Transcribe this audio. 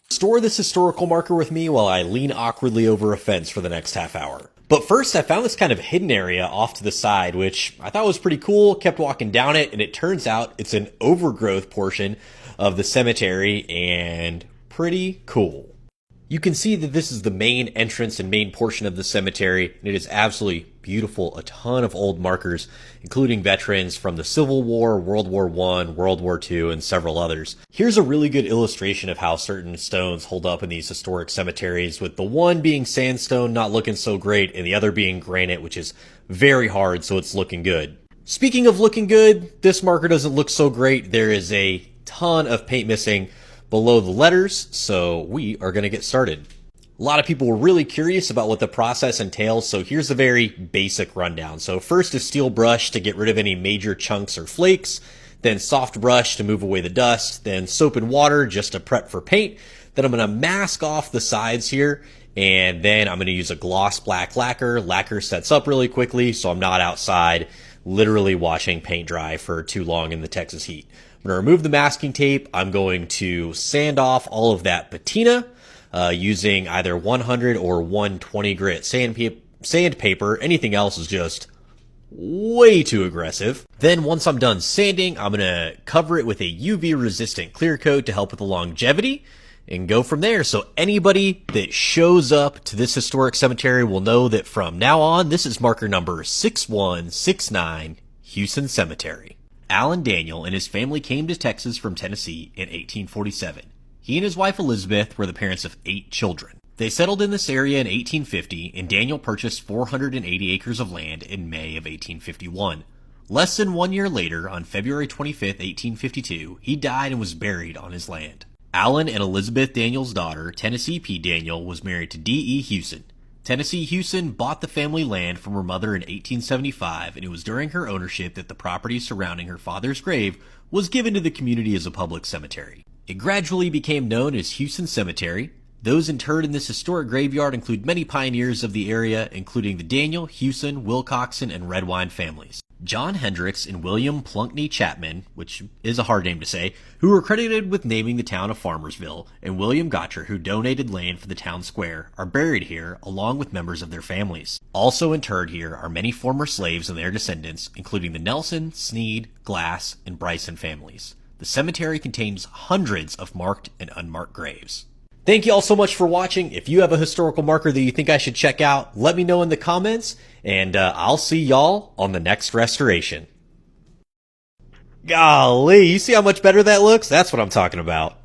Store this historical marker with me while I lean awkwardly over a fence for the next half hour. But first, I found this kind of hidden area off to the side, which I thought was pretty cool, kept walking down it, and it turns out it's an overgrowth portion of the cemetery, and pretty cool. You can see that this is the main entrance and main portion of the cemetery, and it is absolutely beautiful. A ton of old markers, including veterans from the Civil War, World War I, World War II, and several others. Here's a really good illustration of how certain stones hold up in these historic cemeteries, with the one being sandstone not looking so great, and the other being granite, which is very hard, so it's looking good. Speaking of looking good, this marker doesn't look so great. There is a ton of paint missing below the letters, so we are going to get started. A lot of people were really curious about what the process entails, so here's a very basic rundown. So first is steel brush to get rid of any major chunks or flakes, then soft brush to move away the dust, then soap and water just to prep for paint. Then I'm going to mask off the sides here, and then I'm going to use a gloss black lacquer. Lacquer sets up really quickly, so I'm not outside literally watching paint dry for too long in the Texas heat. I'm going to remove the masking tape. I'm going to sand off all of that patina using either 100 or 120 grit sandpaper. Anything else is just way too aggressive. Then once I'm done sanding, I'm going to cover it with a UV resistant clear coat to help with the longevity and go from there. So anybody that shows up to this historic cemetery will know that from now on, this is marker number 6169, Huson Cemetery. Alan Daniel and his family came to Texas from Tennessee in 1847. He and his wife Elizabeth were the parents of 8 children. They settled in this area in 1850, and Daniel purchased 480 acres of land in May of 1851. Less than 1 year later, on February 25, 1852, he died and was buried on his land. Alan and Elizabeth Daniel's daughter, Tennessee P. Daniel, was married to D.E. Huson. Tennessee Huson bought the family land from her mother in 1875, and it was during her ownership that the property surrounding her father's grave was given to the community as a public cemetery. It gradually became known as Huson Cemetery. Those interred in this historic graveyard include many pioneers of the area, including the Daniel, Huson, Wilcoxon, and Redwine families. John Hendricks and William Plunkney Chapman, which is a hard name to say, who were credited with naming the town of Farmersville, and William Gotcher, who donated land for the town square, are buried here along with members of their families. Also interred here are many former slaves and their descendants, including the Nelson, Sneed, Glass, and Bryson families. The cemetery contains hundreds of marked and unmarked graves. Thank you all so much for watching. If you have a historical marker that you think I should check out, let me know in the comments, and I'll see y'all on the next restoration. Golly, you see how much better that looks? That's what I'm talking about.